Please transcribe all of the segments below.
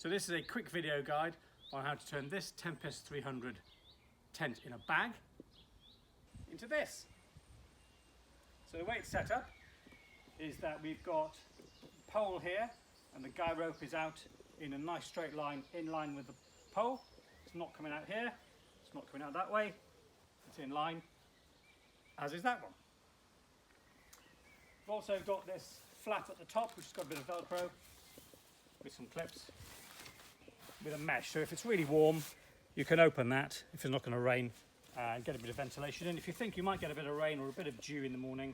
So this is a quick video guide on how to turn this Tempest 300 tent in a bag into this. So the way it's set up is that we've got a pole here and the guy rope is out in a nice straight line in line with the pole. It's not coming out here, it's not coming out that way, it's in line, as is that one. We've also got this flap at the top which has got a bit of Velcro with some clips with a mesh, so if it's really warm you can open that if it's not going to rain and get a bit of ventilation in. If you think you might get a bit of rain or a bit of dew in the morning,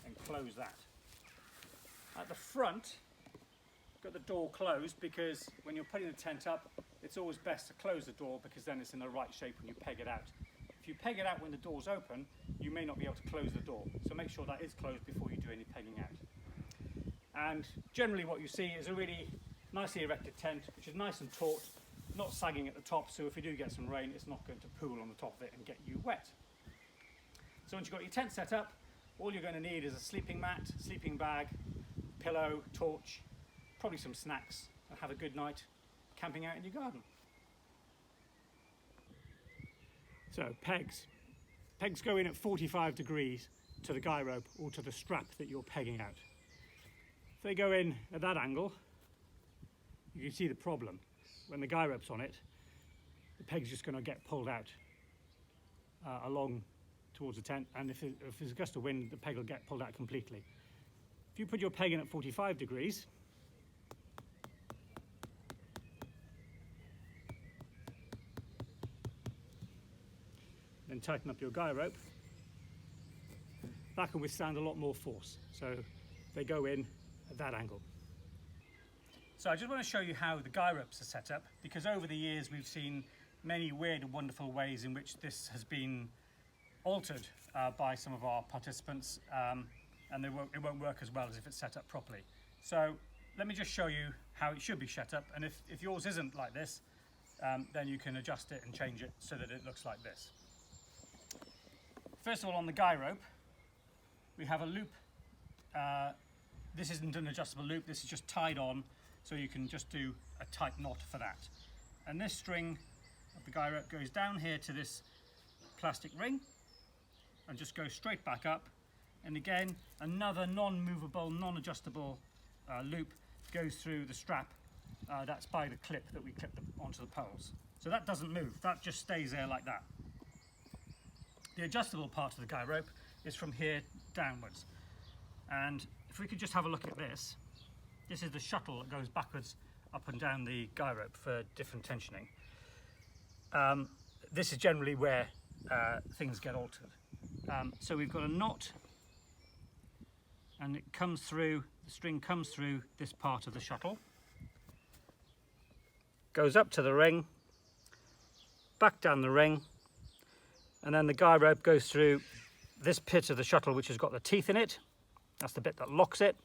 then close that. At the front, got the door closed because when you're putting the tent up, it's always best to close the door because then it's in the right shape when you peg it out. If you peg it out when the door's open, you may not be able to close the door, so make sure that is closed before you do any pegging out. And generally what you see is a really nicely erected tent, which is nice and taut, not sagging at the top, so if you do get some rain, it's not going to pool on the top of it and get you wet. So once you've got your tent set up, all you're going to need is a sleeping mat, sleeping bag, pillow, torch, probably some snacks, and have a good night camping out in your garden. So pegs. Pegs go in at 45 degrees to the guy rope or to the strap that you're pegging out. If they go in at that angle, you can see the problem. When the guy rope's on it, the peg's just going to get pulled out along towards the tent, and if there's a gust of wind, the peg will get pulled out completely. If you put your peg in at 45 degrees, then tighten up your guy rope, that can withstand a lot more force, so they go in at that angle. So I just want to show you how the guy ropes are set up, because over the years we've seen many weird and wonderful ways in which this has been altered by some of our participants, and it won't work as well as if it's set up properly. So let me just show you how it should be set up, and if yours isn't like this, then you can adjust it and change it so that it looks like this. First of all, on the guy rope, we have a loop. This isn't an adjustable loop, this is just tied on, so you can just do a tight knot for that. And this string of the guy rope goes down here to this plastic ring and just goes straight back up. And again, another non-movable, non-adjustable loop goes through the strap. That's by the clip that we clip onto the poles. So that doesn't move, that just stays there like that. The adjustable part of the guy rope is from here downwards. And if we could just have a look at this, this is the shuttle that goes backwards up and down the guy rope for different tensioning. This is generally where things get altered. So we've got a knot, and it comes through, the string comes through this part of the shuttle, goes up to the ring, back down the ring, and then the guy rope goes through this pit of the shuttle which has got the teeth in it. That's the bit that locks it.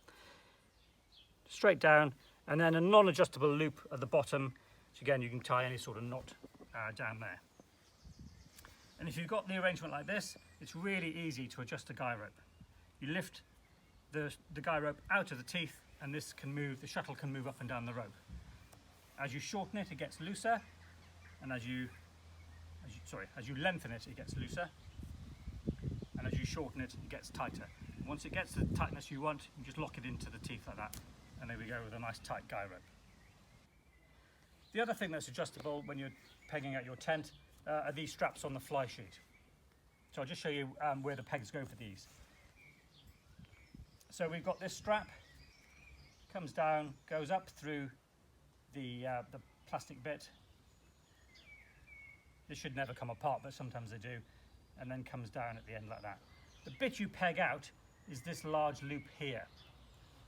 Straight down, and then a non-adjustable loop at the bottom, which again you can tie any sort of knot down there. And if you've got the arrangement like this, it's really easy to adjust the guy rope. You lift the guy rope out of the teeth, and this can move, the shuttle can move up and down the rope. As you shorten it, it gets looser, and as you lengthen it, it gets looser, and as you shorten it, it gets tighter. And once it gets to the tightness you want, you just lock it into the teeth like that, and there we go with a nice tight guy rope. The other thing that's adjustable when you're pegging out your tent are these straps on the fly sheet. So I'll just show you where the pegs go for these. So we've got this strap, comes down, goes up through the plastic bit. This should never come apart, but sometimes they do, and then comes down at the end like that. The bit you peg out is this large loop here.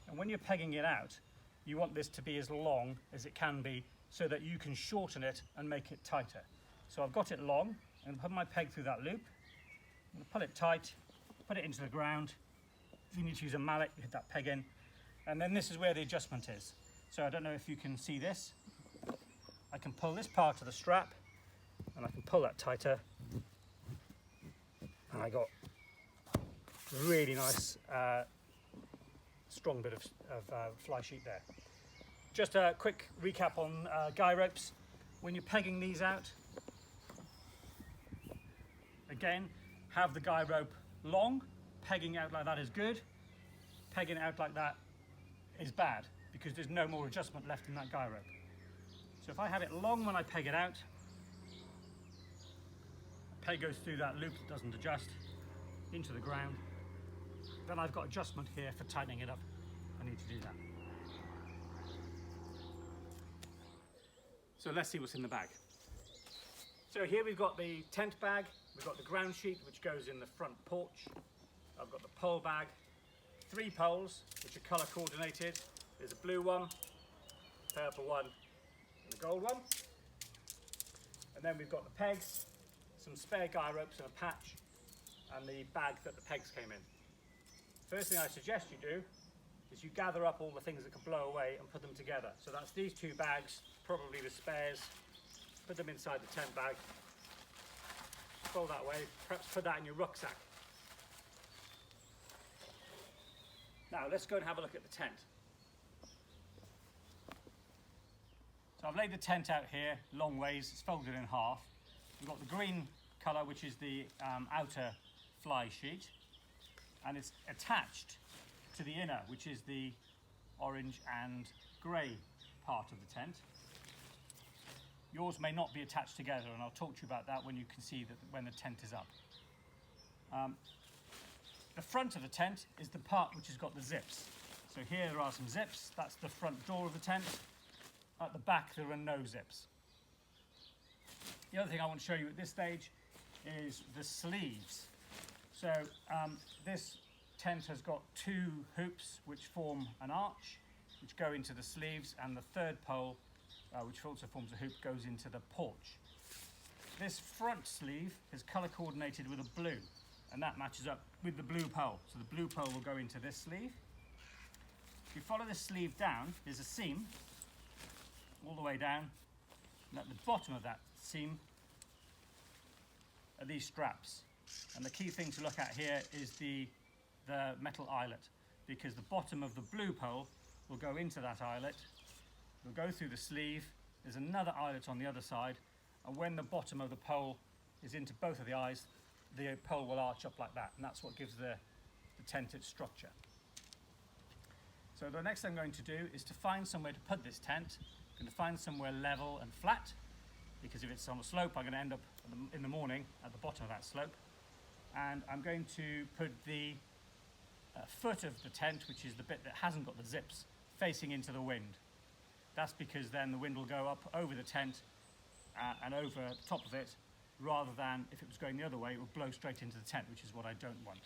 And when you're pegging it out, you want this to be as long as it can be so that you can shorten it and make it tighter. So I've got it long, I'm going to put my peg through that loop, I'm going to pull it tight, put it into the ground. If you need to use a mallet, you hit that peg in, and then this is where the adjustment is. So I don't know if you can see this. I can pull this part of the strap, and I can pull that tighter, and I got a really nice strong bit of fly sheet there. just a quick recap on guy ropes. When you're pegging these out, again, have the guy rope long. Pegging out like that is good. Pegging out like that is bad because there's no more adjustment left in that guy rope. So if I have it long when I peg it out, the peg goes through that loop that doesn't adjust into the ground. Then I've got adjustment here for tightening it up. I need to do that. So let's see what's in the bag. So here we've got the tent bag, we've got the ground sheet which goes in the front porch. I've got the pole bag, 3 poles which are colour coordinated. There's a blue one, purple one and a gold one. And then we've got the pegs, some spare guy ropes and a patch, and the bag that the pegs came in. First thing I suggest you do is you gather up all the things that can blow away and put them together. So that's these 2 bags, probably the spares. Put them inside the tent bag. Fold that way, perhaps put that in your rucksack. Now let's go and have a look at the tent. So I've laid the tent out here long ways, it's folded in half. We've got the green colour, which is the outer fly sheet, and it's attached to the inner, which is the orange and grey part of the tent. Yours may not be attached together, and I'll talk to you about that when you can see that when the tent is up. The front of the tent is the part which has got the zips. So here there are some zips, that's the front door of the tent. At the back there are no zips. The other thing I want to show you at this stage is the sleeves. So this tent has got 2 hoops which form an arch, which go into the sleeves, and the third pole, which also forms a hoop, goes into the porch. This front sleeve is colour coordinated with a blue, and that matches up with the blue pole. So the blue pole will go into this sleeve. If you follow this sleeve down, there's a seam all the way down, and at the bottom of that seam are these straps. And the key thing to look at here is the metal eyelet, because the bottom of the blue pole will go into that eyelet. We'll go through the sleeve, there's another eyelet on the other side, and when the bottom of the pole is into both of the eyes, the pole will arch up like that, and that's what gives the tent its structure. So the next thing I'm going to do is to find somewhere to put this tent. I'm going to find somewhere level and flat, because if it's on a slope, I'm going to end up in the morning at the bottom of that slope. And I'm going to put the foot of the tent, which is the bit that hasn't got the zips, facing into the wind. That's because then the wind will go up over the tent and over the top of it, rather than if it was going the other way, it would blow straight into the tent, which is what I don't want.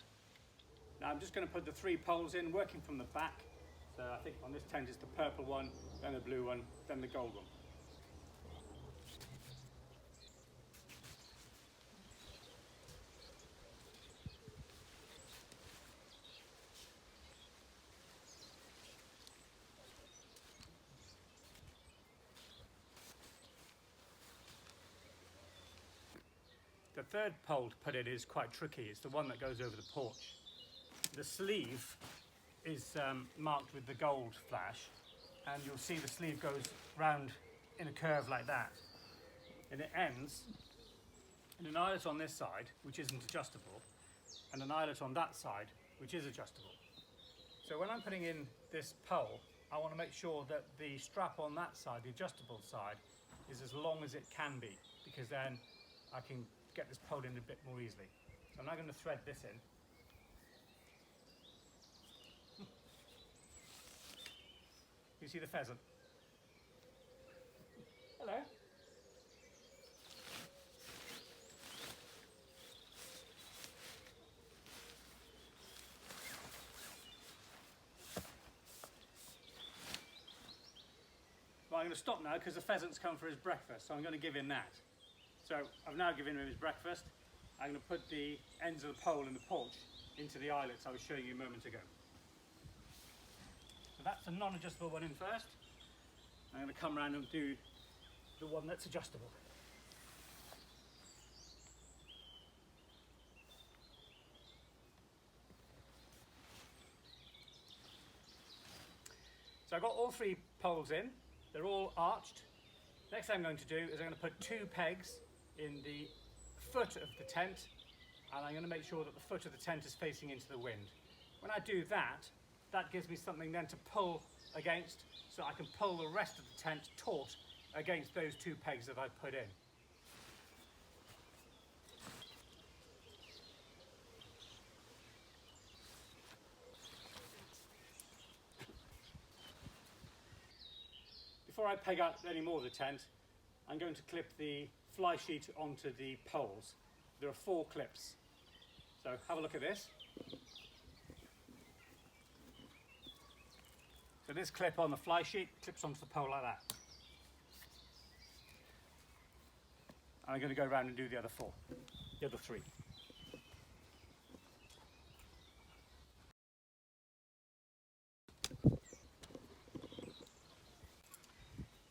Now I'm just going to put the 3 poles in, working from the back. So I think on this tent it's the purple one, then the blue one, then the gold one. The third pole to put in is quite tricky. It's the one that goes over the porch. The sleeve is marked with the gold flash, and you'll see the sleeve goes round in a curve like that, and it ends in an eyelet on this side, which isn't adjustable, and an eyelet on that side, which is adjustable. So when I'm putting in this pole, I want to make sure that the strap on that side, the adjustable side, is as long as it can be, because then I can get this pole in a bit more easily. So I'm now going to thread this in. You see the pheasant? Hello. Well, I'm going to stop now because the pheasant's come for his breakfast, so I'm going to give him that. So I've now given him his breakfast. I'm going to put the ends of the pole in the porch into the eyelets I was showing you a moment ago. So that's the non-adjustable one in first. I'm going to come around and do the one that's adjustable. So I've got all 3 poles in. They're all arched. Next thing I'm going to do is I'm going to put 2 pegs in the foot of the tent, and I'm going to make sure that the foot of the tent is facing into the wind. When I do that, that gives me something then to pull against, so I can pull the rest of the tent taut against those 2 pegs that I've put in. Before I peg out any more of the tent, I'm going to clip the fly sheet onto the poles. There are 4 clips. So have a look at this. So this clip on the fly sheet clips onto the pole like that. And I'm going to go around and do the other 4, the other 3.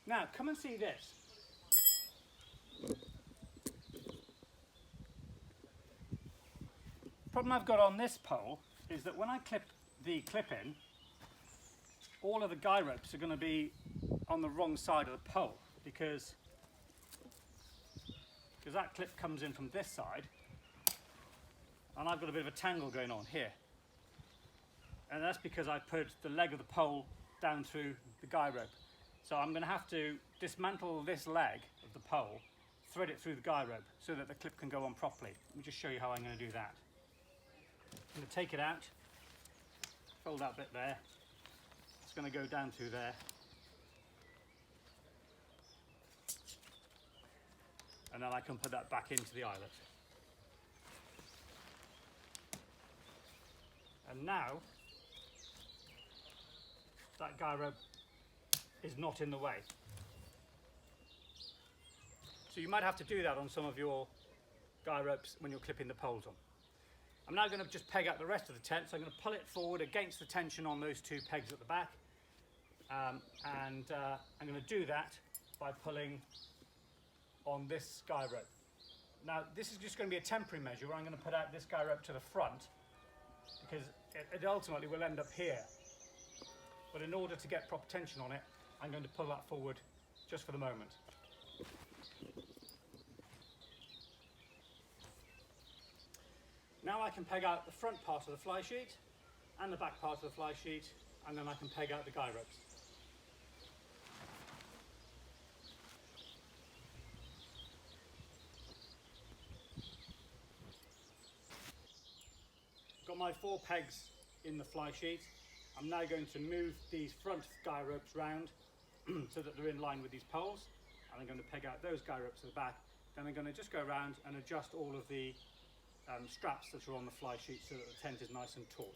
Now come and see this. The problem I've got on this pole is that when I clip the clip in, all of the guy ropes are going to be on the wrong side of the pole because that clip comes in from this side and I've got a bit of a tangle going on here. And that's because I put the leg of the pole down through the guy rope. So I'm going to have to dismantle this leg of the pole, thread it through the guy rope so that the clip can go on properly. Let me just show you how I'm going to do that. I'm going to take it out, fold that bit there. It's going to go down through there. And then I can put that back into the eyelet. And now that guy rope is not in the way. So you might have to do that on some of your guy ropes when you're clipping the poles on. I'm now going to just peg out the rest of the tent, so I'm going to pull it forward against the tension on those 2 pegs at the back. I'm going to do that by pulling on this guy rope. Now this is just going to be a temporary measure where I'm going to put out this guy rope to the front because it ultimately will end up here. But in order to get proper tension on it, I'm going to pull that forward just for the moment. Now I can peg out the front part of the fly sheet and the back part of the fly sheet, and then I can peg out the guy ropes. Got my 4 pegs in the fly sheet. I'm now going to move these front guy ropes round so that they're in line with these poles, and I'm going to peg out those guy ropes at the back. Then I'm going to just go around and adjust all of the straps that are on the fly sheet so that the tent is nice and taut.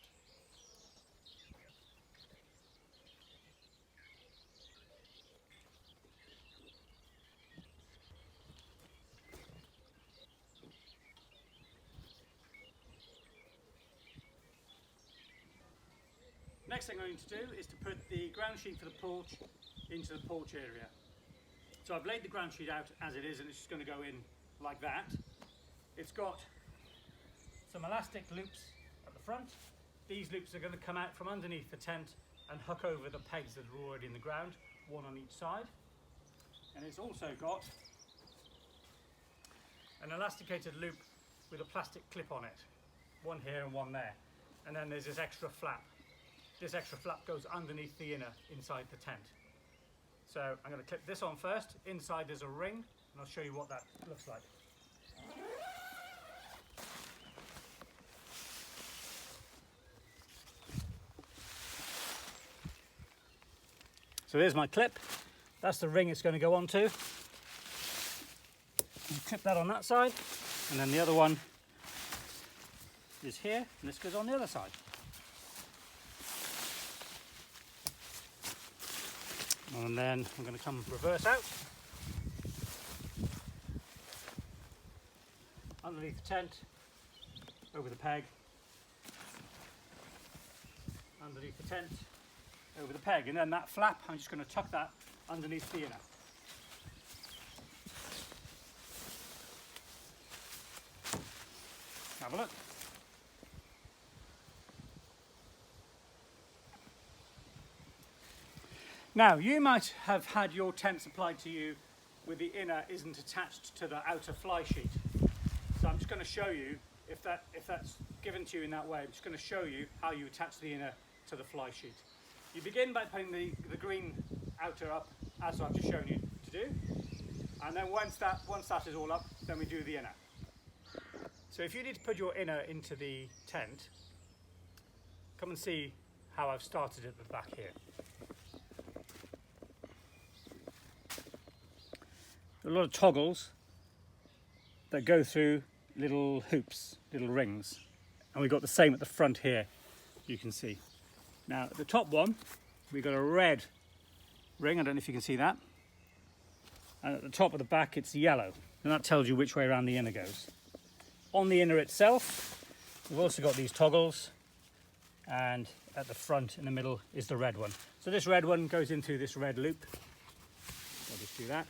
Next thing I'm going to do is to put the ground sheet for the porch into the porch area. So I've laid the ground sheet out as it is, and it's just going to go in like that. It's got some elastic loops at the front. These loops are going to come out from underneath the tent and hook over the pegs that are already in the ground, 1 on each side. And it's also got an elasticated loop with a plastic clip on it, 1 here and 1 there. And then there's this extra flap. This extra flap goes underneath the inner inside the tent. So I'm going to clip this on first. Inside there's a ring, and I'll show you what that looks like. So there's my clip. That's the ring it's going to go onto. You clip that on that side, and then the other one is here, and this goes on the other side. And then I'm going to come reverse out. Underneath the tent, over the peg, underneath the tent, over the peg, and then that flap, I'm just going to tuck that underneath the inner. Have a look. Now, you might have had your tent supplied to you where the inner isn't attached to the outer fly sheet. So I'm just going to show you, if that's given to you in that way, I'm just going to show you how you attach the inner to the fly sheet. You begin by putting the green outer up, as I've just shown you to do. And then once that is all up, then we do the inner. So if you need to put your inner into the tent, come and see how I've started at the back here. A lot of toggles that go through little hoops, little rings. And we've got the same at the front here, you can see. Now at the top one, we've got a red ring, I don't know if you can see that. And at the top of the back, it's yellow. And that tells you which way around the inner goes. On the inner itself, we've also got these toggles. And at the front, in the middle, is the red one. So this red one goes into this red loop. I'll just do that.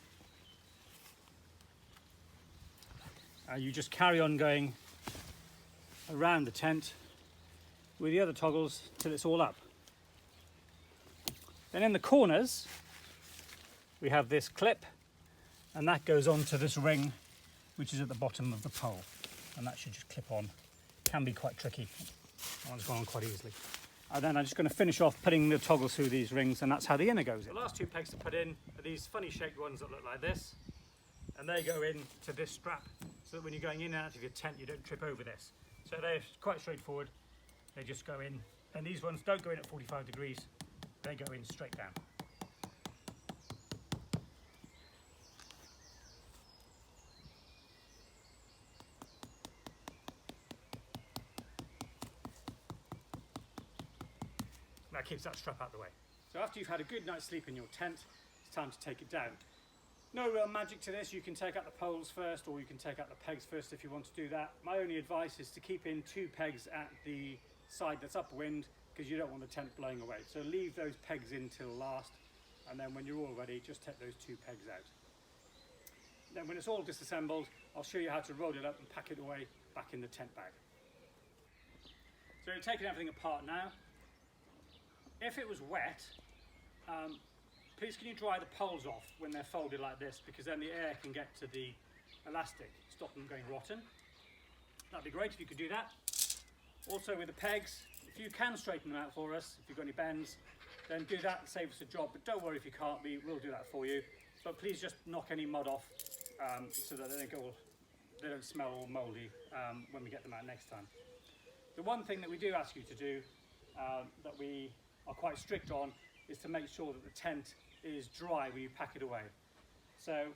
You just carry on going around the tent with the other toggles till it's all up. Then in the corners we have this clip, and that goes onto this ring which is at the bottom of the pole, and that should just clip on. Can be quite tricky. That one's gone on quite easily. And then I'm just going to finish off putting the toggles through these rings, and that's how the inner goes in. The last two pegs to put in are these funny shaped ones that look like this, and they go in to this strap, so that when you're going in and out of your tent you don't trip over this. So they're quite straightforward. They just go in, and these ones don't go in at 45 degrees, they go in straight down. That keeps that strap out of the way. So after you've had a good night's sleep in your tent, it's time to take it down. No real magic to this. You can take out the poles first, or you can take out the pegs first if you want to do that. My only advice is to keep in 2 pegs at the side that's upwind, because you don't want the tent blowing away. So leave those pegs in till last, and then when you're all ready, just take those 2 pegs out. Then when it's all disassembled, I'll show you how to roll it up and pack it away back in the tent bag. So you're taking everything apart now. If it was wet, please can you dry the poles off when they're folded like this, because then the air can get to the elastic, stop them going rotten. That'd be great if you could do that. Also with the pegs, if you can straighten them out for us, if you've got any bends, then do that, save us a job. But don't worry if you can't, we'll do that for you. But please just knock any mud off so that they don't smell all mouldy when we get them out next time. The one thing that we do ask you to do, that we are quite strict on, is to make sure that the tent is dry when you pack it away. So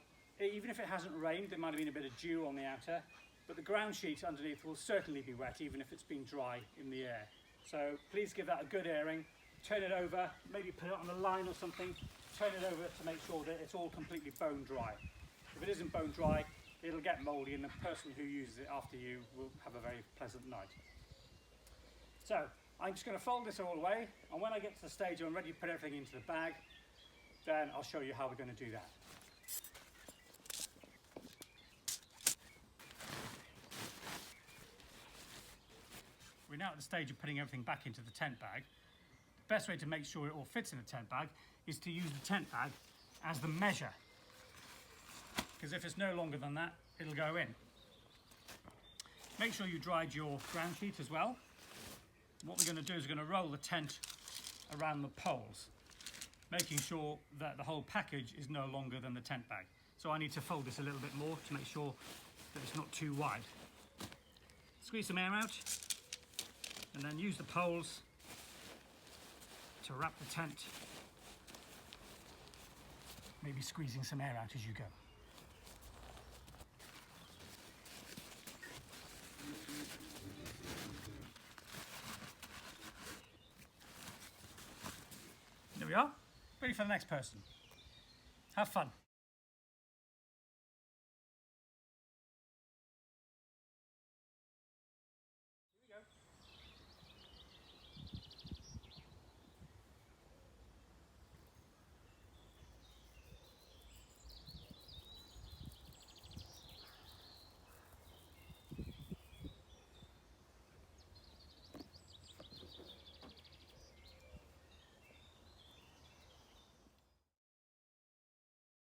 even if it hasn't rained, there might have been a bit of dew on the outer, but the ground sheet underneath will certainly be wet even if it's been dry in the air. So please give that a good airing, turn it over, maybe put it on a line or something, turn it over to make sure that it's all completely bone dry. If it isn't bone dry, it'll get mouldy, and the person who uses it after you will have a very pleasant night. So I'm just going to fold this all away, and when I get to the stage where I'm ready to put everything into the bag, then I'll show you how we're going to do that. We're now at the stage of putting everything back into the tent bag. The best way to make sure it all fits in the tent bag is to use the tent bag as the measure, because if it's no longer than that, it'll go in. Make sure you dried your ground sheet as well. What we're going to do is we're going to roll the tent around the poles, making sure that the whole package is no longer than the tent bag. So I need to fold this a little bit more to make sure that it's not too wide. Squeeze some air out, and then use the poles to wrap the tent, maybe squeezing some air out as you go. There we are, ready for the next person. Have fun.